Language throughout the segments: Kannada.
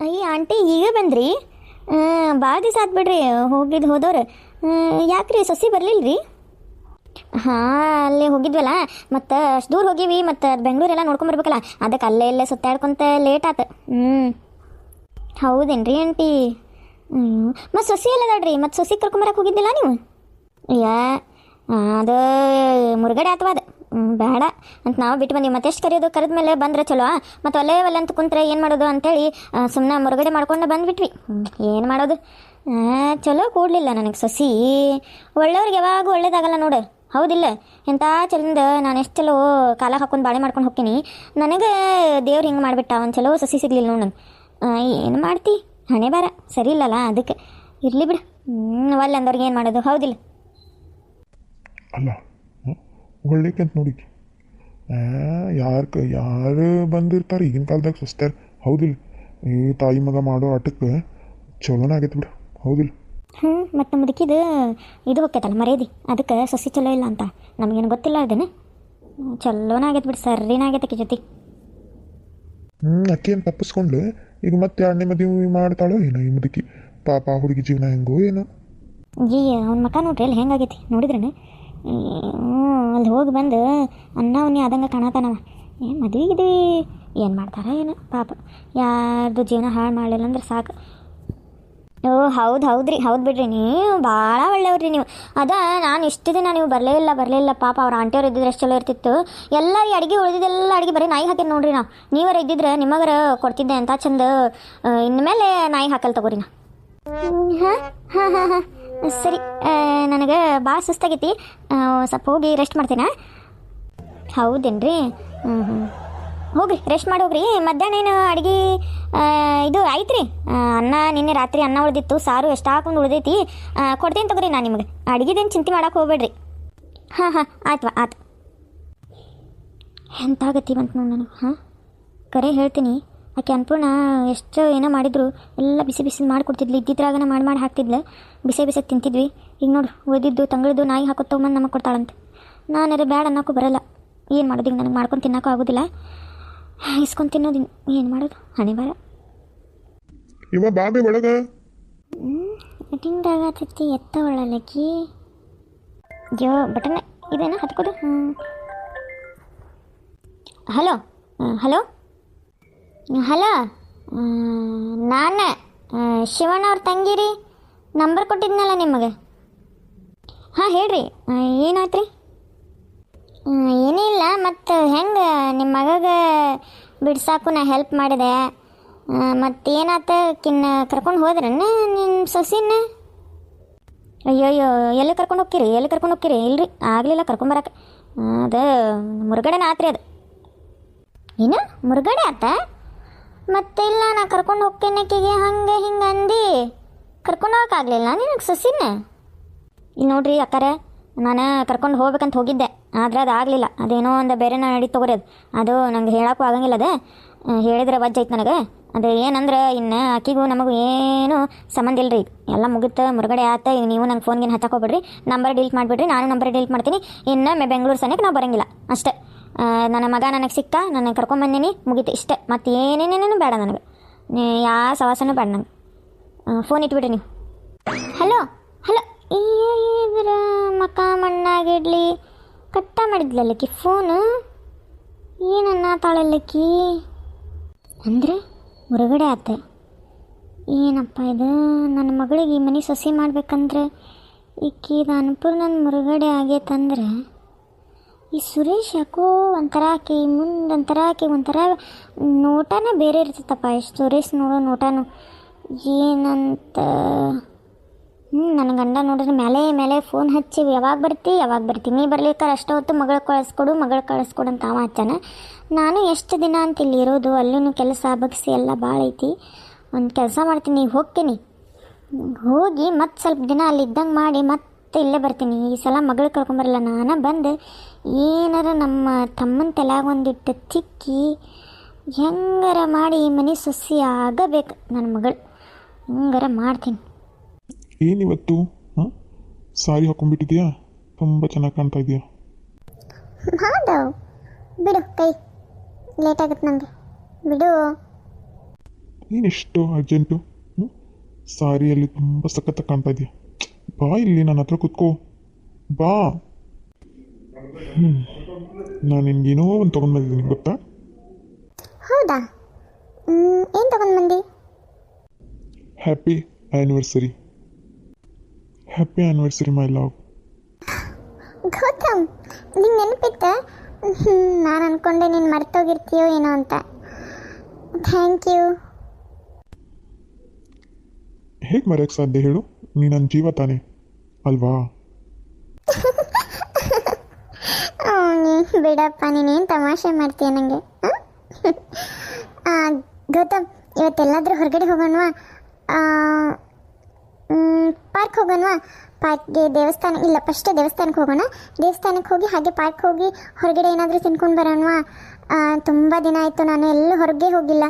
ಅಯ್ಯ ಆಂಟಿ ಈಗ ಬಂದ್ರಿ? ಭಾಳ ದಿವಸ ಆತ್ ಬಿಡ್ರಿ ಹೋದವ್ರು. ಯಾಕ್ರಿ ಸೊಸಿ ಬರಲಿಲ್ಲ ರೀ? ಹಾಂ, ಅಲ್ಲೇ ಹೋಗಿದ್ವಲ್ಲ, ಮತ್ತು ಅಷ್ಟು ದೂರ ಹೋಗಿವಿ, ಮತ್ತು ಬೆಂಗಳೂರೆಲ್ಲ ನೋಡ್ಕೊಂಬರ್ಬೇಕಲ್ಲ, ಅದಕ್ಕೆ ಅಲ್ಲೇ ಇಲ್ಲೇ ಸುತ್ತಾಡ್ಕೊಂತ ಲೇಟ್ ಆತು. ಹೌದೇನ್ರಿ ಆಂಟಿ? ಮತ್ತು ಸೊಸಿ ಎಲ್ಲದಾಡ್ರಿ? ಮತ್ತು ಸೊಸಿ ಕರ್ಕೊಂಬರಕ್ಕೆ ಹೋಗಿದ್ದಿಲ್ಲ ನೀವು? ಯಾ ಅದು ಮುರುಗಡೆ ಆತವ ಅದು. ಬೇಡ ಅಂತ ನಾವು ಬಿಟ್ಟು ಬಂದೀವಿ. ಮತ್ತೆ ಎಷ್ಟು ಕರೆಯೋದು, ಕರೆದ ಮೇಲೆ ಬಂದ್ರೆ ಚಲೋ. ಮತ್ತು ಒಲ್ಲೆ ಅಂತ ಕುಂತ್ರೆ ಏನು ಮಾಡೋದು ಅಂತೇಳಿ ಸುಮ್ಮನೆ ಮುರುಗಡೆ ಮಾಡ್ಕೊಂಡು ಬಂದುಬಿಟ್ವಿ. ಏನು ಮಾಡೋದು, ಚಲೋ ಕೂಡಲಿಲ್ಲ ನನಗೆ ಸೊಸಿ. ಒಳ್ಳೆಯವ್ರಿಗೆ ಯಾವಾಗೂ ಒಳ್ಳೇದಾಗಲ್ಲ ನೋಡು, ಹೌದಿಲ್ಲ? ಎಂಥ ಚಲೋಂದ ನಾನು ಎಷ್ಟು ಚಲೋ ಕಾಲ ಹಾಕೊಂಡು ಬಾಳೆ ಮಾಡ್ಕೊಂಡು ಹೋಗ್ತೀನಿ, ನನಗೆ ದೇವ್ರು ಹಿಂಗೆ ಮಾಡಿಬಿಟ್ಟ, ಒಂದು ಚಲೋ ಸೊಸಿ ಸಿಗಲಿಲ್ಲ ನೋಡು ನಂಗೆ. ಏನು ಮಾಡ್ತಿ, ಹಣೆ ಬಾರ ಸರಿ ಇಲ್ಲಲ್ಲ, ಅದಕ್ಕೆ ಇರಲಿ ಬಿಡು. ಒಳ್ಳೆ ಅಂದವ್ರಿಗೆ ಏನು ಮಾಡೋದು, ಹೌದಿಲ್ಲ? ಅಲ್ಲ ಒಳ್ಳೆಕಂತ ನೋಡಿ, ಯಾರು ಬಂದಿರ್ತಾರೆ ಈಗಿನ ಕಾಲದಾಗ ಸೊಸ್ತಾರ, ಹೌದಿಲ್ಲ? ಈ ತಾಯಿ ಮಗ ಮಾಡೋ ಆಟಕ್ಕೆ ಚಲೋನ ಆಗೈತೆ ಬಿಡು, ಹೌದಿಲ್ಲ? ಮತ್ತು ಮುದುಕಿದು ಇದು ಹೋಗ್ತೈತಲ್ಲ ಮರ್ಯಾದೆ, ಅದಕ್ಕೆ ಸೊಸಿ ಚಲೋ ಇಲ್ಲ ಅಂತ ನಮಗೇನು ಗೊತ್ತಿಲ್ಲ. ಅದನ್ನು ಚಲೋನ ಆಗೈತೆ ಬಿಡು, ಸರಿನ ಆಗೈತೆ ಆಕೆ ಜೊತೆ. ಅಕ್ಕಿ ಏನು ತಪ್ಪಿಸ್ಕೊಂಡು ಈಗ ಮತ್ತೆ ಎರಡನೇ ಮದುವೆ ಮಾಡ್ತಾಳೋ ಏನೋ ಈ ಮುದುಕಿ. ಪಾಪ ಹುಡುಗಿ ಜೀವನ ಹೆಂಗೋ ಏನೋ. ಅವ್ನ ಮಕ್ಕ ನೋಡ್ರಿ ಅಲ್ಲಿ ಹೆಂಗಾಗೈತಿ ನೋಡಿದ್ರೇನೆ. ಅಲ್ಲಿ ಹೋಗಿ ಬಂದು ಅನ್ನ ಉನ್ನಿ ಆದಂಗೆ ಕಾಣತಾನವ. ಏನು ಮದುವೆಗಿದ್ವಿ ಏನು ಮಾಡ್ತಾರ ಏನು ಪಾಪ, ಯಾರ್ದು ಜೀವನ ಹಾಳು ಮಾಡಲಿಲ್ಲ ಅಂದ್ರೆ ಸಾಕು. ಹೌದ್ರಿ, ಹೌದು ಬಿಡ್ರಿ, ನೀವು ಭಾಳ ಒಳ್ಳೆಯವ್ರಿ ನೀವು. ಅದ ನಾನು ಇಷ್ಟು ದಿನ ನೀವು ಬರಲೇ ಇಲ್ಲ ಪಾಪ. ಅವ್ರ ಆಂಟಿಯವ್ರು ಇದ್ದಿದ್ರೆ ಎಷ್ಟು ಚಲೋ ಇರ್ತಿತ್ತು. ಎಲ್ಲ ಈ ಅಡುಗೆ ಉಳಿದಿದ್ದೆಲ್ಲ ಅಡುಗೆ ಬರೀ ನಾಯಿ ಹಾಕಿದ್ ನೋಡ್ರಿ. ನಾವು ನೀವರ ಇದ್ದಿದ್ರೆ ನಿಮಗರ ಕೊಡ್ತಿದ್ದೆ ಅಂತ ಚಂದ. ಇನ್ಮೇಲೆ ನಾಯಿ ಹಾಕಲ್ ತಗೋರಿ ನಾ. ಹಾಂ ಸರಿ, ನನಗೆ ಭಾಳ ಸುಸ್ತಾಗೈತಿ, ಸ್ವಲ್ಪ ಹೋಗಿ ರೆಸ್ಟ್ ಮಾಡ್ತೀನ. ಹೌದೇನ್ರಿ? ಹೋಗ್ರಿ ರೆಸ್ಟ್ ಮಾಡಿ ಹೋಗ್ರಿ. ಮಧ್ಯಾಹ್ನ ಏನು ಅಡುಗೆ ಇದು ಆಯ್ತು ರೀ? ಅನ್ನ ನಿನ್ನೆ ರಾತ್ರಿ ಅನ್ನ ಉಳಿದಿತ್ತು, ಸಾರು ಎಷ್ಟು ಹಾಕೊಂಡು ಉಳಿದೈತಿ, ಕೊಡ್ತೀನಿ ತಗೋರಿ ನಾನು ನಿಮಗೆ. ಅಡುಗೆದೇನು ಚಿಂತೆ ಮಾಡೋಕೆ ಹೋಗ್ಬೇಡ್ರಿ. ಹಾಂ ಆಯ್ತು. ಎಂತಾಗತ್ತಿ ಬಂತು ನೋಡಿ ನನಗೆ. ಕರೆ ಹೇಳ್ತೀನಿ, ಆಕೆ ಅನ್ಪೂರ್ಣ ಎಷ್ಟು ಏನೋ ಮಾಡಿದ್ರು ಎಲ್ಲ ಬಿಸಿ ಬಿಸಿ ಮಾಡಿಕೊಡ್ತಿದ್ಲು. ಇದ್ದಿದ್ರಾಗನ ಮಾಡಿ ಹಾಕ್ತಿದ್ಲು, ಬಿಸಿ ತಿಂತಿದ್ವಿ. ಈಗ ನೋಡು ಒಯ್ದಿದ್ದು ತಂಗಳದ್ದು ನಾಯಿ ಹಾಕೋದು ತೊಗೊಂಬಂದು ನಮಗೆ ಕೊಡ್ತಾಳಂತೆ. ನಾನಾರೆ ಬ್ಯಾಡ ಅನ್ನೋಕ್ಕೂ ಬರೋಲ್ಲ. ಏನು ಮಾಡೋದು, ಈಗ ನನಗೆ ಮಾಡ್ಕೊಂಡು ತಿನ್ನೋಕ್ಕೂ ಆಗೋದಿಲ್ಲ, ಇಸ್ಕೊಂಡು ತಿನ್ನೋದು. ಏನು ಮಾಡೋದು, ಹಣೆ ಬಾರ. ಇವ ಬಾಬೆ ಒಳಗ ಟಿಂಗಾಗತ್ತೈತಿ, ಎತ್ತ ಒಳ್ಳಲಕ್ಕಿ. ಜೋ ಬಟನ್ ಇದೇನ ಹತ್ಕೋದು. ಹಲೋ, ನಾನು ಶಿವಣ್ಣ ಅವ್ರ ತಂಗಿರಿ, ನಂಬರ್ ಕೊಟ್ಟಿದ್ನಲ್ಲ ನಿಮಗೆ. ಹಾಂ ಹೇಳ್ರಿ, ಏನಾಯ್ತು ರೀ? ಏನಿಲ್ಲ, ಮತ್ತು ಹೆಂಗೆ ನಿಮ್ಮ ಮಗಗ ಬಿಡ್ಸಾಕು ನಾ ಹೆಲ್ಪ್ ಮಾಡಿದೆ. ಮತ್ತೇನಾತ, ಕರ್ಕೊಂಡು ಹೋದ್ರನ್ನ ನಿಮ್ಮ ಸೊಸಿನ? ಅಯ್ಯೋ ಎಲ್ಲಿ ಕರ್ಕೊಂಡು ಹೋಗ್ತೀರಿ? ಇಲ್ರಿ ಆಗಲಿಲ್ಲ ಕರ್ಕೊಂಬರಕ್ಕೆ. ಅದು ಮುರುಗಡೆನ ಆತ್ರಿ. ಅದು ಏನು ಮುರುಗಡೆ ಆತ? ಮತ್ತೆ ಇಲ್ಲ, ನಾ ಕರ್ಕೊಂಡು ಹೋಗ್ತೇನೆಕಿಗೆ ಹಂಗೆ ಹಿಂಗೆ ಅಂದು ಕರ್ಕೊಂಡು ಹೋಗೋಕ್ಕಾಗಲಿಲ್ಲ ನಿನಗೆ ಸೊಸಿನ? ಇಲ್ಲಿ ನೋಡ್ರಿ ಅಕ್ಕಾರ, ನಾನು ಕರ್ಕೊಂಡು ಹೋಗ್ಬೇಕಂತ ಹೋಗಿದ್ದೆ, ಆದರೆ ಅದು ಆಗಲಿಲ್ಲ. ಅದೇನೋ ಒಂದು ಬೇರೆ ನಡಿ ತಗೋರಿ. ಅದು ನಂಗೆ ಹೇಳೋಕ್ಕೂ ಆಗಂಗಿಲ್ಲ. ಅದು ಹೇಳಿದ್ರೆ ವಜ್ಜ ಐತೆ ನನಗೆ. ಅದು ಏನಂದ್ರೆ ಇನ್ನು ಅಕ್ಕಿಗೂ ನಮಗೂ ಏನೂ ಸಂಬಂಧ ಇಲ್ಲ ರೀ. ಎಲ್ಲ ಮುಗಿತು, ಮುರುಗಡೆ ಆತ. ಈಗ ನೀವು ನಂಗೆ ಫೋನ್ಗೇನು ಹಚ್ಚಾಕೋಬೇಡ್ರಿ, ನಂಬರ್ ಡಿಲೀಟ್ ಮಾಡಿಬಿಡ್ರಿ. ನಾನು ನಂಬರ್ ಡಿಲೀಟ್ ಮಾಡ್ತೀನಿ. ಇನ್ನು ಬೆಂಗಳೂರು ಸನಿಯಕ್ಕೆ ನಾವು ಬರೋಂಗಿಲ್ಲ ಅಷ್ಟೇ. ನನ್ನ ಮಗ ನನಗೆ ಸಿಕ್ಕ, ನನಗೆ ಕರ್ಕೊಂಬಂದಿನಿ, ಮುಗೀತು ಇಷ್ಟೇ. ಮತ್ತು ಏನೇನೇನೇನು ಬೇಡ ನನಗೆ, ಯಾವ ಸವಾಸನೂ ಬೇಡ ನಂಗೆ. ಫೋನ್ ಇಟ್ಬಿಡ್ರಿ ನೀವು. ಹಲೋ ಇದ್ರ ಮಕ್ಕ ಮಣ್ಣಾಗಿಡ್ಲಿ ಕಟ್ಟ ಮಾಡಿದ್ಲಲ್ಲಕ್ಕಿ ಫೋನು. ಏನನ್ನ ತಾಳಲ್ಲಕ್ಕಿ ಅಂದರೆ ಹೊರಗಡೆ ಆತ. ಏನಪ್ಪ ಇದು, ನನ್ನ ಮಗಳಿಗೆ ಈ ಮನೆ ಸೊಸೆ ಮಾಡ್ಬೇಕಂದ್ರೆ ಈಕಿದು ಅನ್ಪೂರ್ಣ ಮುರುಗಡೆ ಆಗೈತಂದ್ರೆ, ಈ ಸುರೇಶ್ ಯಾಕೋ ಒಂಥರ ಆಕಿ ಒಂಥರ ನೋಟನೇ ಬೇರೆ ಇರ್ತೈತಪ್ಪ. ಸುರೇಶ್ ನೋಡೋ ನೋಟನು ಏನಂತ. ನನ್ನ ಗಂಡ ನೋಡಿದ್ರೆ ಮೇಲೆ ಫೋನ್ ಹಚ್ಚಿ ಯಾವಾಗ ಬರ್ತಿ ನೀ ಬರ್ಲಿಕ್ಕಾರ ಅಷ್ಟು ಹೊತ್ತು ಮಗಳು ಕಳಿಸ್ಕೊಡು ಅಂತ ಅವ ಹಚ್ಚಾನ. ನಾನು ಎಷ್ಟು ದಿನ ಅಂತ ಇಲ್ಲಿ ಇರೋದು, ಅಲ್ಲೂ ಕೆಲಸ ಬಗ್ಸಿ ಎಲ್ಲ ಭಾಳ ಐತಿ. ಒಂದು ಕೆಲಸ ಮಾಡ್ತೀನಿ, ಹೋಗ್ತೀನಿ, ಹೋಗಿ ಮತ್ತು ಸ್ವಲ್ಪ ದಿನ ಅಲ್ಲಿ ಇದ್ದಂಗೆ ಮಾಡಿ ಮತ್ತೆ ಇಲ್ಲೇ ಬರ್ತೀನಿ. ಈ ಸಲ ಮಗಳು ಕರ್ಕೊಂಬರಲ್ಲ, ನಾನು ಬಂದು ಏನಾರ ನಮ್ಮ ತಮ್ಮನ ತಲೆಯಾಗ ಒಂದಿಟ್ಟು ತಿಕ್ಕಿ ಹೆಂಗಾರ ಮಾಡಿ ಈ ಮನೆ ಸೊಸಿ ಆಗಬೇಕು ನನ್ನ ಮಗಳು. ಹೆಂಗಾರ ಮಾಡ್ತೀನಿ. ಏನಿವತ್ತು ಸಾರಿ ಹಾಕೊಂಡ್ಬಿಟ್ಟಿದ್ಯಾ, ತುಂಬ ಚೆನ್ನಾಗಿ ಕಾಣ್ತಾ ಇದೆಯಾ. ಬಿಡು ಕೈ, ಲೇಟ್ ಆಗುತ್ತೆ ನನಗೆ, ಬಿಡು. ಏನಿಷ್ಟು ಅರ್ಜೆಂಟು? ಸಾರಿಯಲ್ಲಿ ತುಂಬ ಸಖತ್ತ ಕಾಣ್ತಾ ಇದೆಯಾ? ಬಾ ಇಲ್ಲಿ ನನ್ನ ಹತ್ರ ಕೂತ್ಕೋ, ಬಾ. ನಾನು ನಿನ್ಗೇನೋ ಒಂದು ತೊಗೊಂಡ್ಬಂದಿದ್ದೀನಿ ಗೊತ್ತಾ? ಹೌದಾ? ಏನು ತಗೊಂಡು ಬಂದಿ? Happy anniversary. Happy anniversary my love. Gautam, ನಿಂಗೆ ನೆನಪಿತ್ತ? ನಾನು ಅಂದ್ಕೊಂಡೆ ನೀನು ಮರ್ತೋಗಿರ್ತೀಯೋ ಏನೋ ಅಂತ. Thank you. ಹೇಗೆ ಮರೆಯೋಕ್ಕೆ ಸಾಧ್ಯ ಹೇಳು? ನೀ ನನ್ನ ಜೀವ ತಾನೆ ಅಲ್ವಾ? ಬಿಡಪ್ಪ, ನೀನೇನು ತಮಾಷೆ ಮಾಡ್ತೀಯ ನನಗೆ. ಗೌತಮ್, ಇವತ್ತೆಲ್ಲಾದರೂ ಹೊರಗಡೆ ಹೋಗೋಣವಾ? ಪಾರ್ಕ್ ಹೋಗೋಣವಾ? ಪಾರ್ಕ್ಗೆ, ದೇವಸ್ಥಾನ ಇಲ್ಲ, ಫಸ್ಟೇ ದೇವಸ್ಥಾನಕ್ಕೆ ಹೋಗೋಣ. ದೇವಸ್ಥಾನಕ್ಕೆ ಹೋಗಿ ಹಾಗೆ ಪಾರ್ಕ್ ಹೋಗಿ ಹೊರಗಡೆ ಏನಾದರೂ ತಿನ್ಕೊಂಡು ಬರೋಣವಾ? ತುಂಬ ದಿನ ಆಯಿತು, ನಾನು ಎಲ್ಲೂ ಹೊರಗೆ ಹೋಗಿಲ್ಲ.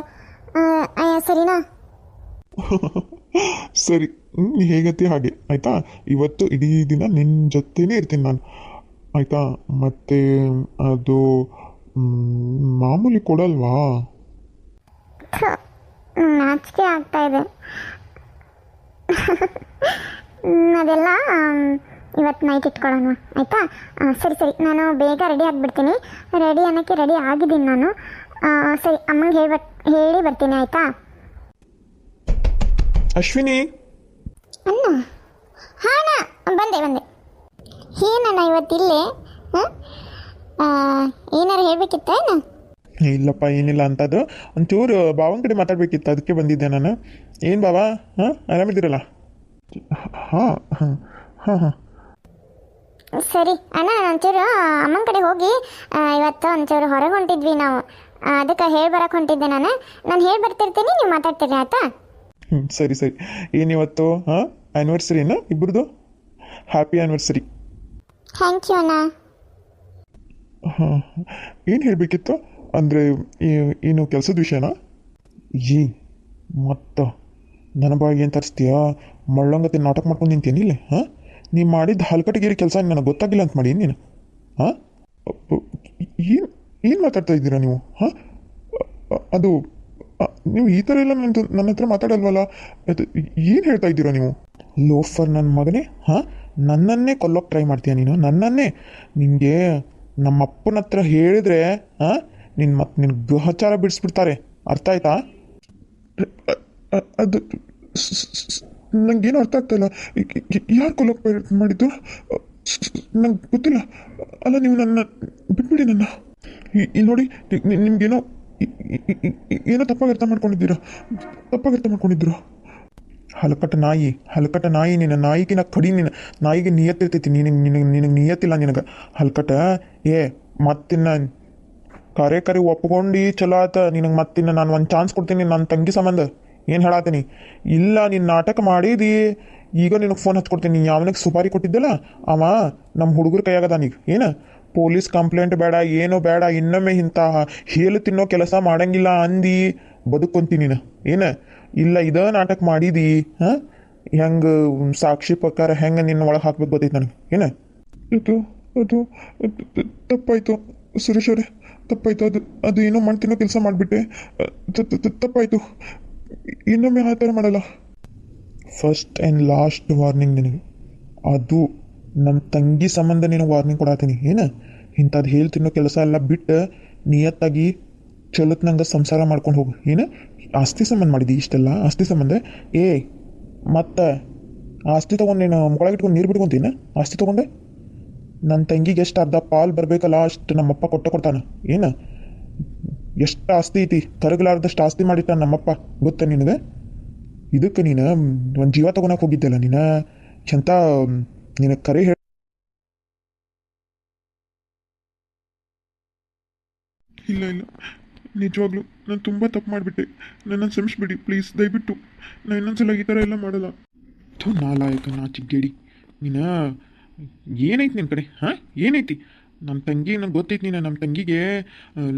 ಸರಿನಾ? ಸರಿ, ನೀ ಹೇಗತ್ತಿ ಹಾಗೆ ಆಯಿತಾ. ಇವತ್ತು ಇಡೀ ದಿನ ನಿನ್ನ ಜೊತೆನೇ ಇರ್ತೀನಿ ನಾನು, ಆಯಿತಾ? ಮತ್ತು ಅದು ಮಾಮೂಲಿ ಕೊಡಲ್ವಾ? ನಾಚಿಕೆ ಆಗ್ತಾ ಇದೆ. ಅದೆಲ್ಲ ಇವತ್ತು ನೈಟ್ ಇಟ್ಕೊಳ್ಳೋಣ, ಆಯಿತಾ? ಸರಿ ಸರಿ, ನಾನು ಬೇಗ ರೆಡಿ ಆಗಿಬಿಡ್ತೀನಿ. ರೆಡಿ ಅನ್ನೋಕ್ಕೆ ರೆಡಿ ಆಗಿದ್ದೀನಿ ನಾನು. ಸರಿ, ಅಮ್ಮಂಗೆ ಹೇಳಿ ಬರ್ತೀನಿ, ಆಯಿತಾ? ಅಶ್ವಿನಿ, ಅಣ್ಣ. ಹಾಂ ಅಣ್ಣ, ಬಂದೆ. ಏನಣ್ಣ ಇವತ್ತಿಲ್ಲೇ? ಏನಾರು ಹೇಳಬೇಕಿತ್ತ ಏನು? ಇಲ್ಲಪ್ಪ, ಏನಿಲ್ಲ ಅಂತದ್ದು. ಒಂಚೂರು ಬಾವನ ಕಡೆ ಮಾತಾಡಬೇಕಿತ್ತು, ಅದಕ್ಕೆ ಬಂದಿದ್ದೆ ನಾನು. ಏನು ಬಾವಾ, ಹಾಂ ಆರಾಮಿದ್ದೀರಲ್ಲ? ಹಾಂ ಹಾಂ ಹಾಂ ಹಾಂ ಸರಿ ಅಣ್ಣ, ಒಂಚೂರು ಅಮ್ಮನ ಕಡೆ ಹೋಗಿ ಇವತ್ತು ಒಂಚೂರು ಹೊರಗೆ ಹೊಂಟಿದ್ವಿ ನಾವು, ಅದಕ್ಕೆ ಹೇಳಿ ಬರೋಕೆ ಹೊಂಟಿದ್ದೆ ನಾನು ಹೇಳಿ ಬರ್ತಿರ್ತೀನಿ, ನೀವು ಮಾತಾಡ್ತೀರಿ, ಆಯಿತಾ? ಸರಿ ಸರಿ. ಏನಿವತ್ತು ಹಾಂ ಆ್ಯನಿವರ್ಸರಿನಾ ಇಬ್ಬರದು? Happy anniversary. ಥ್ಯಾಂಕ್ ಯು ಅಣ್ಣ. ಹಾಂ, ಏನು ಹೇಳಬೇಕಿತ್ತು ಅಂದರೆ ಏನು ಕೆಲಸದ ವಿಷಯನಾ? ಮತ್ತು ನನ್ನ ಬಾಯಿಗೆ ಏನು ತರಿಸ್ತೀಯಾ? ಮಳ್ಳಂಗತೆ ನಾಟಕ ಮಾಡ್ಕೊಂಡು ನಿಂತೀನಿ ಇಲ್ಲಿ. ಹಾಂ, ನೀನು ಮಾಡಿದ್ದು ಹಲ್ಕಟ್ಟಿಗೇರಿ ಕೆಲಸ ನನಗೆ ಗೊತ್ತಾಗಿಲ್ಲ ಅಂತ ಮಾಡಿ ನೀನು. ಹಾಂ, ಏನು ಮಾತಾಡ್ತಾ ಇದ್ದೀರಾ ನೀವು? ಹಾಂ, ಅದು ನೀವು ಈ ಥರ ಎಲ್ಲ ನನ್ನ ಹತ್ರ ಮಾತಾಡಲ್ವಲ್ಲ? ಅದು ಏನು ಹೇಳ್ತಾ ಇದ್ದೀರಾ ನೀವು? ಲೋಫರ್ ನನ್ನ ಮಗನೇ. ಹಾಂ, ನನ್ನನ್ನೇ ಕೊಲ್ಲೋಕೆ ಟ್ರೈ ಮಾಡ್ತೀಯ ನೀನು, ನನ್ನನ್ನೇ. ನಿನಗೆ ನಮ್ಮ ಅಪ್ಪನ ಹತ್ರ ಹೇಳಿದ್ರೆ ಹಾಂ, ನಿನ್ನ ಗ್ರಹಚಾರ ಬಿಡಿಸ್ಬಿಡ್ತಾರೆ, ಅರ್ಥ ಆಯ್ತಾ? ಅದು ನಂಗೇನು ಅರ್ಥ ಆಗ್ತಾಯಿಲ್ಲ. ಯಾರು ಕೊಲ್ಲೋಕೆ ಮಾಡಿದ್ದು ನಂಗೆ ಗೊತ್ತಿಲ್ಲ. ಅಲ್ಲ, ನೀವು ನನ್ನ ಬಿಟ್ಬಿಡಿ ನನ್ನ. ಇಲ್ಲಿ ನೋಡಿ, ನಿಮ್ಗೇನೋ ಏನೋ ತಪ್ಪಾಗಿ ಅರ್ಥ ಮಾಡ್ಕೊಂಡಿದ್ದೀರೋ. ಹಲಕಟ್ಟ ನಾಯಿ ನಿನ್ನ ನಾಯಿಗಿನ ಕಡಿ. ನಿನ್ನ ನಾಯಿಗೆ ನಿಯತ್ತಿರ್ತೈತಿ, ನಿನಗೆ ನಿಯತ್ತಿಲ್ಲ ನಿನಗೆ. ಹಲ್ಕಟ್ಟ ಮತ್ತಿನ್ನ ಕರೆ ಒಪ್ಕೊಂಡು ಚಲೋ ಆತ ನಿನಗೆ. ಮತ್ತಿನ್ನ ನಾನು ಒಂದು ಚಾನ್ಸ್ ಕೊಡ್ತೀನಿ ನನ್ನ ತಂಗಿ ಸಂಬಂಧ. ಏನು ಹೇಳತ್ತೀನಿ? ಇಲ್ಲ, ನೀನು ನಾಟಕ ಮಾಡಿದಿ, ಈಗ ನಿನಗೆ ಫೋನ್ ಹಚ್ಕೊಡ್ತೀನಿ. ನೀನು ಯಾವನಿಗೆ ಸುಪಾರಿ ಕೊಟ್ಟಿದ್ದಲ್ಲ ಅವ ನಮ್ಮ ಹುಡುಗರ ಕೈಯಾಗದಾನೀಗ. ಏನು ಪೊಲೀಸ್ ಕಂಪ್ಲೇಂಟ್ ಬೇಡ, ಏನೂ ಬೇಡ, ಇನ್ನೊಮ್ಮೆ ಇಂಥ ಹೇಳು ತಿನ್ನೋ ಕೆಲಸ ಮಾಡಂಗಿಲ್ಲ ಅಂದು ಬದುಕೊಂತೀನಿ ನೀನು. ಏನು ಇಲ್ಲ, ಇದೇ ನಾಟಕ ಮಾಡಿದಿ. ಹಾಂ, ಹೆಂಗೆ ಸಾಕ್ಷಿ ಪ್ರಕಾರ ಹೆಂಗೆ ನಿನ್ನ ಒಳಗೆ ಹಾಕ್ಬೇಕು ಗೊತ್ತೈತೆ ನನಗೆ. ಏನು ಅದು ತಪ್ಪಾಯಿತು ಸುರೇಶ್ ಅವರೇ, ತಪ್ಪಾಯಿತು. ಅದು ಏನೋ ಮಾಡ್ತೀನೋ ಕೆಲಸ ಮಾಡಿಬಿಟ್ಟೆ, ತಪ್ಪಾಯಿತು. ಇನ್ನೊಮ್ಮೆ ಆ ಥರ ಮಾಡಲ್ಲ. ಫಸ್ಟ್ ಆ್ಯಂಡ್ ಲಾಸ್ಟ್ ವಾರ್ನಿಂಗ್ ನಿನಗೆ. ಅದು ನಮ್ಮ ತಂಗಿ ಸಂಬಂಧ ನೀನು ವಾರ್ನಿಂಗ್ ಕೊಡತ್ತೀನಿ. ಏನು ಇಂಥದ್ದು ಹೇಳ್ತಿನ್ನೋ ಕೆಲಸ ಎಲ್ಲ ಬಿಟ್ಟು ನಿಯತ್ತಾಗಿ ಚಲೋತ್ ನಂಗೆ ಸಂಸಾರ ಮಾಡ್ಕೊಂಡು ಹೋಗು. ಏನು ಆಸ್ತಿ ಸಂಬಂಧ ಮಾಡಿದಿ ಇಷ್ಟೆಲ್ಲ? ಆಸ್ತಿ ಸಂಬಂಧ ಮತ್ತು ಆಸ್ತಿ ತೊಗೊಂಡು ನೀನು ಮುಗೊಳಗೆ ಇಟ್ಕೊಂಡು ನೀರು ಬಿಟ್ಕೊತೀನಿ. ಆಸ್ತಿ ತೊಗೊಂಡೆ ನನ್ನ ತಂಗಿಗೆ ಎಷ್ಟು ಅರ್ಧ ಪಾಲು ಬರಬೇಕಲ್ಲ ಅಷ್ಟು ನಮ್ಮಪ್ಪ ಕೊಡ್ತಾನೆ. ಏನು ಎಷ್ಟು ಆಸ್ತಿ ಐತಿ, ಕರಗಲಾರ್ದಷ್ಟು ಆಸ್ತಿ ಮಾಡಿಟ್ಟ ನಮ್ಮಪ್ಪ, ಗೊತ್ತಾ ನಿನಗೆ? ಇದಕ್ಕೆ ನೀನು ಒಂದು ಜೀವ ತೊಗೊಳಕ್ಕೆ ಹೋಗಿದ್ದೆಲ್ಲ ನೀನು. ಎಂಥ ನಿನಗೆ ಕರೆ ಹೇಳಿ. ಇಲ್ಲ ನಿಜವಾಗ್ಲೂ ನಾನು ತುಂಬ ತಪ್ಪು ಮಾಡಿಬಿಟ್ಟೆ. ನನ್ನನ್ನು ಕ್ಷಮಿಸ್ಬಿಡಿ ಪ್ಲೀಸ್, ದಯವಿಟ್ಟು. ನಾನು ಇನ್ನೊಂದ್ಸಲ ಈ ಥರ ಎಲ್ಲ ಮಾಡಲ್ಲ. ನಾಲಾಯಕ ನಾಚಿಗೇಡಿ ನೀನು. ಏನೈತಿ ನಿನ್ನ ಕಡೆ? ಹಾಂ, ಏನೈತಿ? ನಮ್ಮ ತಂಗಿ ನಂಗೆ ಗೊತ್ತೈತಿ. ನೀನು ನಮ್ಮ ತಂಗಿಗೆ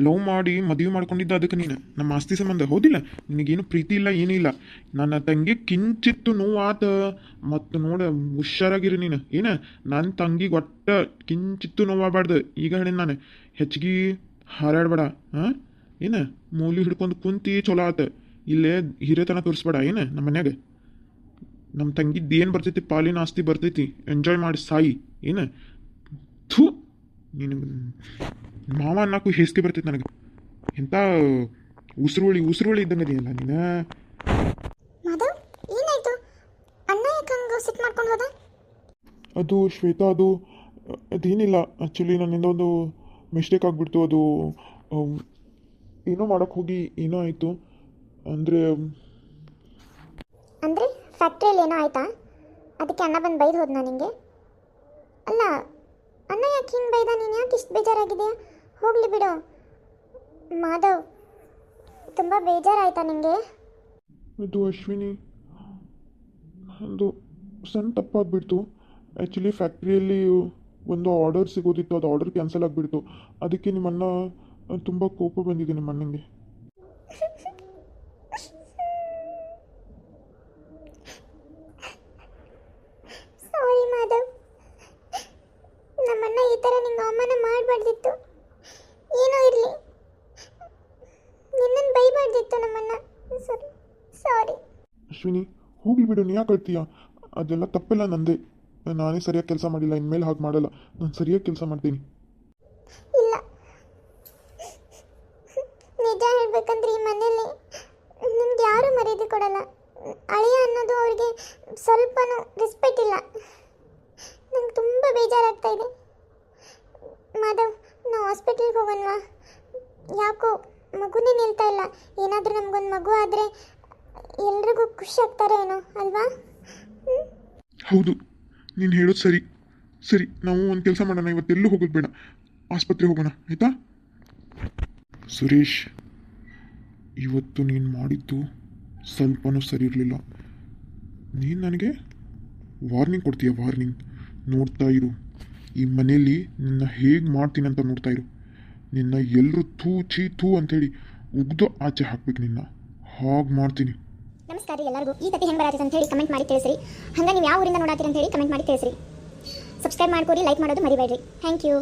ಲವ್ ಮಾಡಿ ಮದುವೆ ಮಾಡ್ಕೊಂಡಿದ್ದ ಅದಕ್ಕೆ ನೀನು ನಮ್ಮ ಆಸ್ತಿ ಸಂಬಂಧ, ಹೌದಿಲ್ಲ? ನಿನಗೇನು ಪ್ರೀತಿ ಇಲ್ಲ, ಏನೂ ಇಲ್ಲ. ನನ್ನ ತಂಗಿ ಕಿಂಚಿತ್ತು ನೋವಾತ. ಮತ್ತು ನೋಡ, ಹುಷಾರಾಗಿರು ನೀನು. ಏನು ನನ್ನ ತಂಗಿಗೆ ಒಟ್ಟ ಕಿಂಚಿತ್ತು ನೋವಾಗಬಾರ್ದು. ಈಗ ಹೇಳಿ ನಾನು, ಹೆಚ್ಚಿಗೆ ಹಾರಾಡಬೇಡ. ಹಾಂ, ಏನು ಮೂಲಿ ಹಿಡ್ಕೊಂಡು ಕುಂತಿ ಚಲೋ ಆತ. ಇಲ್ಲೇ ಹಿರೇತನ ತೋರಿಸ್ಬೇಡ ಏನು ನಮ್ಮ ಮನ್ಯಾಗ. ನಮ್ಮ ತಂಗಿದ್ದು ಏನು ಬರ್ತೈತಿ ಪಾಲಿನ ಆಸ್ತಿ ಬರ್ತೈತಿ, ಎಂಜಾಯ್ ಮಾಡಿ ಸಾಯಿ ಏನು. ಥೂ, ನೀನು ಮಾವ ಅನ್ನಕ್ಕೂ ಹೇಸಿಗೆ ಬರ್ತೈತಿ ನನಗೆ. ಎಂಥ ಉಸಿರುವಳಿ ಇದ್ದಂಗದಿಯಲ್ಲ ನೀನು. ಮಾಧವ್ ಏನಾಯ್ತು? ಅಣ್ಣ ಯಾಕೆ ಹಂಗೆ ಸಿಟ್ ಮಾಡ್ಕೊಂಡು ಹೋದ? ಅದು ಶ್ವೇತಾ, ಅದೇನಿಲ್ಲ. ಆ್ಯಕ್ಚುಲಿ ನನ್ನಿಂದ ಒಂದು ಮಿಸ್ಟೇಕ್ ಆಗಿಬಿಡ್ತು. ಅದು ಏನೋ ಮಾಡೋಕ್ಕೆ ಹೋಗಿ ಏನೋ ಆಯಿತು. ಅಂದರೆ ಫ್ಯಾಕ್ಟ್ರಿಯಲ್ಲಿ ಏನೋ ಆಯ್ತಾ? ಅದಕ್ಕೆ ಅಣ್ಣ ಬಂದು ಬೈದು ಹೋದ್ನಾ ನಿಂಗೆ? ಅಲ್ಲ, ಅಣ್ಣ ಯಾಕೆ ಹಿಂಗೆ ಬೈದ? ನೀನು ಯಾಕೆ ಇಷ್ಟು ಬೇಜಾರಾಗಿದೆಯಾ? ಹೋಗಲಿ ಬಿಡು ಮಾಧವ್. ತುಂಬ ಬೇಜಾರಾಯ್ತಾ ನಿಂಗೆ? ಅದು ಅಶ್ವಿನಿ, ಒಂದು ಸಣ್ಣ ತಪ್ಪಾಗ್ಬಿಡ್ತು. ಆ್ಯಕ್ಚುಲಿ ಫ್ಯಾಕ್ಟ್ರಿಯಲ್ಲಿ ಒಂದು ಆರ್ಡರ್ ಸಿಗೋದಿತ್ತು, ಅದು ಆರ್ಡರ್ ಕ್ಯಾನ್ಸಲ್ ಆಗಿಬಿಡ್ತು. ಅದಕ್ಕೆ ನಿಮ್ಮಣ್ಣ ತುಂಬ ಕೋಪ ಬಂದಿದೆ ನಿಮ್ಮ ಅಣ್ಣಂಗೆ. ಸಾರಿ ಮಾಧವ್, ನಮ್ಮಣ್ಣ ಈ ಥರ ನಿಂಗೆ ಅವಮಾನ ಮಾಡಬಾರ್ದಿತ್ತು. ಏನೋ ಇರಲಿ, ನಿನ್ನನ್ನು ಬೈಬಾರ್ದಿತ್ತು ನಮ್ಮಣ್ಣ. ಸಾರಿ. ಅಶ್ವಿನಿ ಹೋಗ್ಲಿ ಬಿಡು, ನೀ ಯಾಕೆ ಅಳ್ತೀಯ? ಅದೆಲ್ಲ ತಪ್ಪೆಲ್ಲ ನಂದೇ. ನಾನೇ ಸರಿಯಾಗಿ ಕೆಲಸ ಮಾಡಿಲ್ಲ, ಇನ್ಮೇಲೆ ಹಾಗೆ ಮಾಡಲ್ಲ. ನಾನು ಸರಿಯಾಗಿ ಕೆಲಸ ಮಾಡ್ತೀನಿ. ಇಲ್ಲ, ನಿಜ ಹೇಳ್ಬೇಕಂದ್ರೆ ಈ ಮನೇಲಿ ನಿಮ್ಗೆ ಯಾರೂ ಮರ್ಯಾದೆ ಕೊಡಲ್ಲ. ಅಳಿಯ ಅನ್ನೋದು ಅವ್ರಿಗೆ ಸ್ವಲ್ಪನೂ ರೆಸ್ಪೆಕ್ಟ್ ಇಲ್ಲ. ನಂಗೆ ತುಂಬ ಬೇಜಾರಾಗ್ತಾ ಇದೆ. ಮಾಧವ್, ನಾವು ಹಾಸ್ಪಿಟ್ಲಿಗೆ ಹೋಗೋಣವಾ? ಯಾಕೋ ಮಗುನೇ ನಿಲ್ತಾ ಇಲ್ಲ. ಏನಾದರೂ ನಮಗೊಂದು ಮಗು ಆದರೆ ಎಲ್ರಿಗೂ ಖುಷಿ ಆಗ್ತಾರೆ ಏನೋ ಅಲ್ವಾ? ಹೌದು, ನೀನು ಹೇಳೋದು ಸರಿ. ಸರಿ, ನಾವು ಒಂದು ಕೆಲಸ ಮಾಡೋಣ. ಇವತ್ತೆಲ್ಲೂ ಹೋಗೋದು ಬೇಡ, ಆಸ್ಪತ್ರೆಗೆ ಹೋಗೋಣ, ಆಯಿತಾ? ಸುರೇಶ್, ಇವತ್ತು ನೀನು ಮಾಡಿದ್ದು ಸ್ವಲ್ಪನೂ ಸರಿ ಇರಲಿಲ್ಲ. ನೀನು ನನಗೆ ವಾರ್ನಿಂಗ್ ಕೊಡ್ತೀಯ? ವಾರ್ನಿಂಗ್? ನೋಡ್ತಾ ಇರು, ಈ ಮನೆಯಲ್ಲಿ ನಿನ್ನ ಹೇಗೆ ಮಾಡ್ತೀನಿ ಅಂತ ನೋಡ್ತಾ ಇರು. ನಿನ್ನ ಎಲ್ಲರೂ ಥೂ ಅಂಥೇಳಿ ಉಗ್ದು ಆಚೆ ಹಾಕ್ಬೇಕು. ನಿನ್ನ ಹಾಗೆ ಮಾಡ್ತೀನಿ. ನಮಸ್ಕಾರ ರೀ ಎಲ್ಲರಿಗೂ. ಈ ಕತೆ ಹೆಂಗೆ ಬರತ್ತೆ ಅಂತ ಹೇಳಿ ಕಮೆಂಟ್ ಮಾಡಿ ತಿಳಿಸ್ರಿ. ಹಂಗೆ ನೀವು ಯಾವ ಊರಿಂದ ನೋಡತ್ತೀರಿ ಅಂತ ಹೇಳಿ ಕಮೆಂಟ್ ಮಾಡಿ ತಿಳಿಸ್ರಿ. ಸಬ್ಸ್ಕ್ರೈಬ್ ಮಾಡ್ಕೊರಿ, ಲೈಕ್ ಮಾಡೋದು ಮರಿಬೇಡ್ರಿ. Thank you.